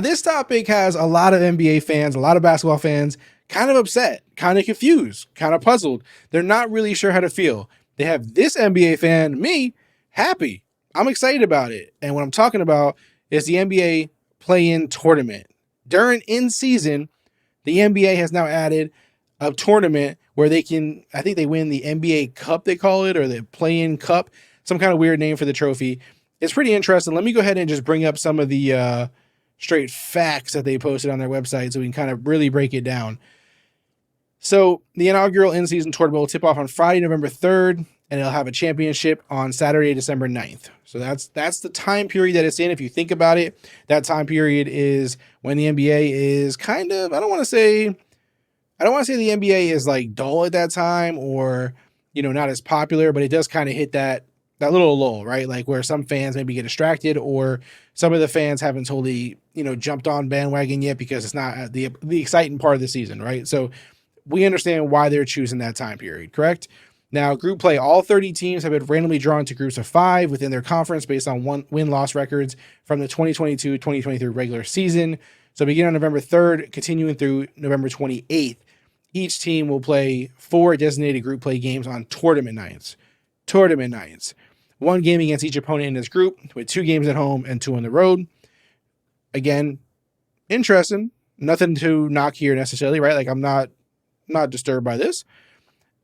This topic has a lot of NBA fans, a lot of basketball fans kind of upset, kind of confused, kind of puzzled. They're not really sure how to feel. They have this NBA fan, me, happy. I'm excited about it. And what I'm talking about is the NBA play-in tournament. During in season, the NBA has now added a tournament where they can, I think they win the NBA Cup, they call it, or the play-in cup, some kind of weird name for the trophy. It's pretty interesting. Let me go ahead and just bring up some of the straight facts that they posted on their website so we can kind of really break it down. So the inaugural in-season tournament will tip off on Friday, November 3rd, and it'll have a championship on Saturday, December 9th. So that's the time period that it's in. If you think about it, that time period is when the NBA is kind of, I don't want to say the NBA is like dull at that time or, not as popular, but it does kind of hit that little lull, right? Like where some fans maybe get distracted or some of the fans haven't totally, jumped on bandwagon yet because it's not the exciting part of the season, right? So we understand why they're choosing that time period, correct? Now, group play, all 30 teams have been randomly drawn to groups of 5 within their conference based on win-loss records from the 2022-2023 regular season. So beginning on November 3rd, continuing through November 28th, each team will play 4 designated group play games on tournament nights. Tournament nights. 1 game against each opponent in this group with 2 games at home and 2 on the road. Again, interesting. Nothing to knock here necessarily, right? Like I'm not disturbed by this.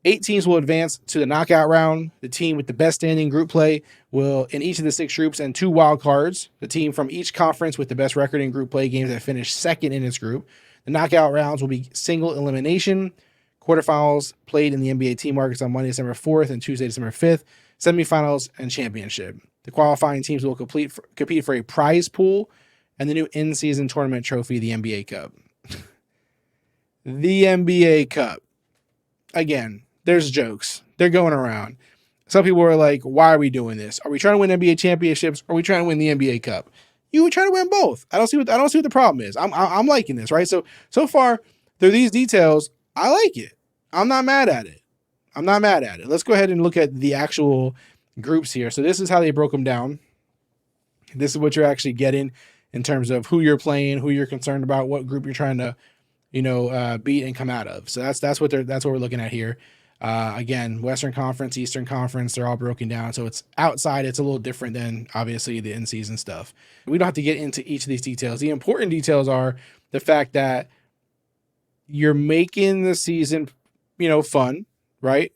8 teams will advance to the knockout round. The team with the best standing group play will, in each of the 6 groups, and 2 wild cards. The team from each conference with the best record in group play games that finish second in its group. The knockout rounds will be single elimination. Quarterfinals played in the NBA team markets on Monday, December 4th and Tuesday, December 5th. Semifinals and championship. The qualifying teams will compete for a prize pool and the new in-season tournament trophy, the NBA Cup. The NBA Cup. Again, there's jokes. They're going around. Some people are like, why are we doing this? Are we trying to win NBA championships or are we trying to win the NBA Cup? You would try to win both. I don't see what the problem is. I'm liking this, right? So far, through these details, I like it. I'm not mad at it. Let's go ahead and look at the actual groups here. So this is how they broke them down. This is what you're actually getting in terms of who you're playing, who you're concerned about, what group you're trying to, beat and come out of. So that's what we're looking at here. Again, Western Conference, Eastern Conference, they're all broken down. So it's outside. It's a little different than obviously the in-season stuff. We don't have to get into each of these details. The important details are the fact that you're making the season, fun, right?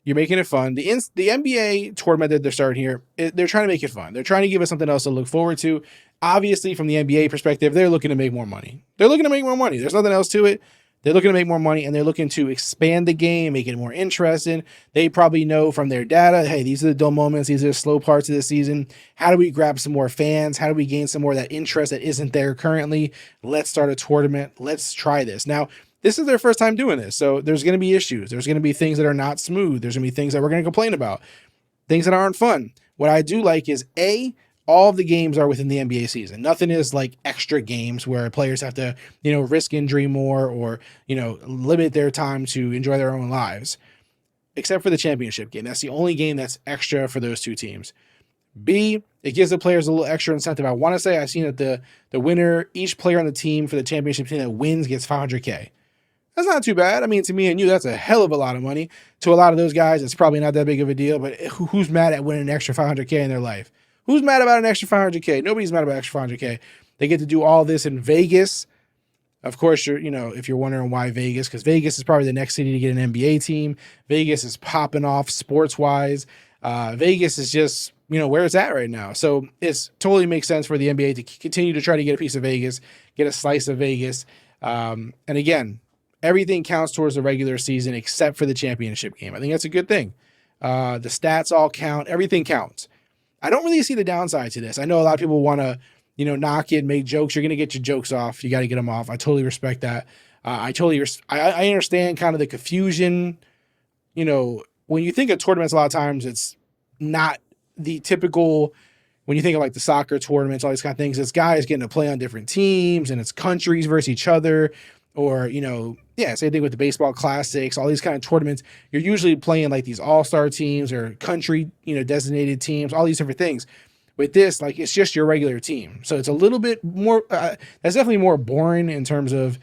You're making it fun. The NBA tournament that they're starting here, they're trying to make it fun. They're trying to give us something else to look forward to. Obviously, from the NBA perspective, they're looking to make more money. There's nothing else to it. They're looking to make more money, and they're looking to expand the game, make it more interesting. They probably know from their data, hey, these are the dull moments. These are the slow parts of the season. How do we grab some more fans? How do we gain some more of that interest that isn't there currently? Let's start a tournament. Let's try this. Now, this is their first time doing this, so there's going to be issues. There's going to be things that are not smooth. There's going to be things that we're going to complain about, things that aren't fun. What I do like is, all of the games are within the NBA season. Nothing is like extra games where players have to, risk injury more or, limit their time to enjoy their own lives, except for the championship game. That's the only game that's extra for those 2 teams. B, it gives the players a little extra incentive. I want to say I've seen that the winner, each player on the team for the championship team that wins gets $500K. That's not too bad. I mean, to me and you, that's a hell of a lot of money. To a lot of those guys, it's probably not that big of a deal, but who's mad at winning an extra $500K in their life? Who's mad about an extra $500K? Nobody's mad about extra $500K. They get to do all this in Vegas. Of course, if you're wondering why Vegas, because Vegas is probably the next city to get an NBA team. Vegas is popping off sports-wise. Vegas is just, where it's at right now. So it totally makes sense for the NBA to continue to try to get a piece of Vegas, get a slice of Vegas. And again, everything counts towards the regular season except for the championship game. I think that's a good thing. The stats all count. Everything counts. I don't really see the downside to this. I know a lot of people want to, knock it, make jokes. You're going to get your jokes off. You got to get them off. I totally respect that. I understand kind of the confusion. When you think of tournaments, a lot of times it's not the typical, when you think of like the soccer tournaments, all these kind of things, it's guys getting to play on different teams and it's countries versus each other. Or, same thing with the baseball classics, all these kind of tournaments. You're usually playing like these all-star teams or country, designated teams, all these different things. With this, like, it's just your regular team. So it's a little bit more, that's definitely more boring in terms of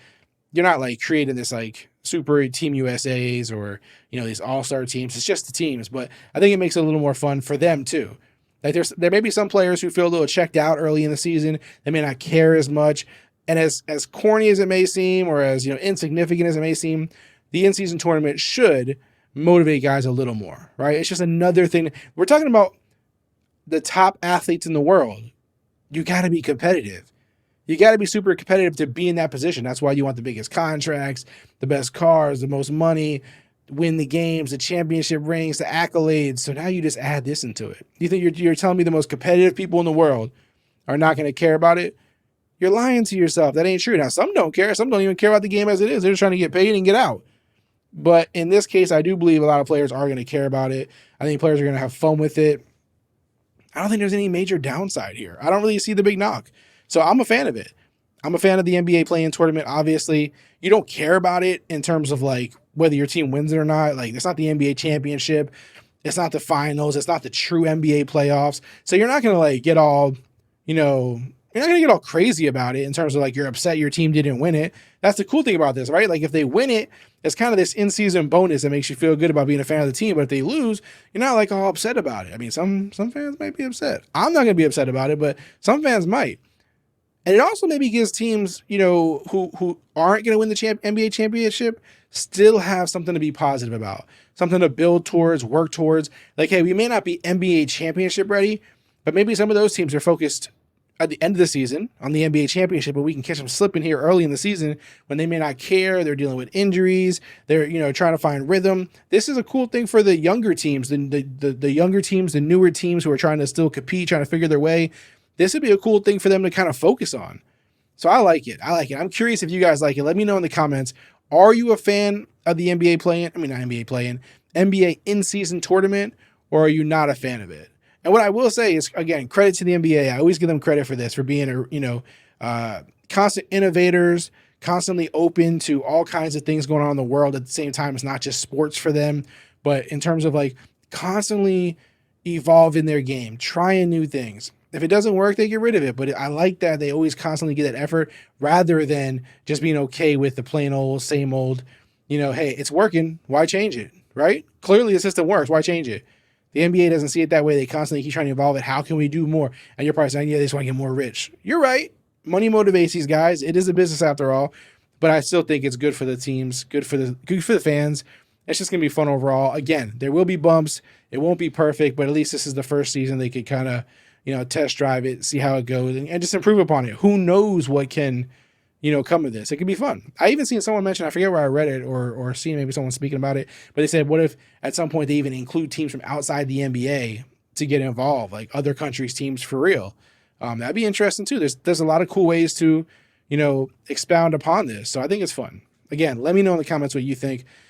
you're not like creating this like super team USAs or, these all-star teams. It's just the teams, but I think it makes it a little more fun for them too. Like there may be some players who feel a little checked out early in the season. They may not care as much. And as corny as it may seem, or as insignificant as it may seem, the in-season tournament should motivate guys a little more, right? It's just another thing. We're talking about the top athletes in the world. You got to be competitive. You got to be super competitive to be in that position. That's why you want the biggest contracts, the best cars, the most money, win the games, the championship rings, the accolades. So now you just add this into it. You think you're telling me the most competitive people in the world are not going to care about it? You're lying to yourself. That ain't true. Now, some don't care. Some don't even care about the game as it is. They're just trying to get paid and get out. But in this case, I do believe a lot of players are going to care about it. I think players are going to have fun with it. I don't think there's any major downside here. I don't really see the big knock. So I'm a fan of it. I'm a fan of the NBA play-in tournament. Obviously, you don't care about it in terms of like whether your team wins it or not. Like, it's not the NBA championship. It's not the finals. It's not the true NBA playoffs. So you're not going to like get all, you're not going to get all crazy about it in terms of like you're upset your team didn't win it. That's the cool thing about this, right? Like if they win it, it's kind of this in-season bonus that makes you feel good about being a fan of the team. But if they lose, you're not like all upset about it. I mean, some fans might be upset. I'm not going to be upset about it, but some fans might. And it also maybe gives teams, who aren't going to win the NBA championship still have something to be positive about, something to build towards, work towards. Like, hey, we may not be NBA championship ready, but maybe some of those teams are focused at the end of the season on the NBA championship, but we can catch them slipping here early in the season when they may not care. They're dealing with injuries. They're, trying to find rhythm. This is a cool thing for the younger teams, the younger teams, the newer teams who are trying to still compete, trying to figure their way. This would be a cool thing for them to kind of focus on. So I like it. I'm curious if you guys like it. Let me know in the comments. Are you a fan of the NBA play-in? I mean, not NBA play-in, NBA in-season tournament, or are you not a fan of it? And what I will say is, again, credit to the NBA. I always give them credit for this, for being, constant innovators, constantly open to all kinds of things going on in the world at the same time. It's not just sports for them, but in terms of like constantly evolving their game, trying new things. If it doesn't work, they get rid of it. But I like that they always constantly get that effort rather than just being okay with the plain old, same old, hey, it's working. Why change it? Right? Clearly the system works. Why change it? The NBA doesn't see it that way. They constantly keep trying to evolve it. How can we do more? And you're probably saying, yeah, they just want to get more rich. You're right. Money motivates these guys. It is a business after all. But I still think it's good for the teams, good for the fans. It's just going to be fun overall. Again, there will be bumps. It won't be perfect, but at least this is the first season they could kind of, test drive it, see how it goes, and just improve upon it. Who knows what can, come of this? It could be fun. I even seen someone mention, I forget where I read it or seen maybe someone speaking about it, but they said, what if at some point they even include teams from outside the NBA to get involved, like other countries' teams for real? That'd be interesting too. There's a lot of cool ways to, expound upon this. So I think it's fun. Again, let me know in the comments what you think.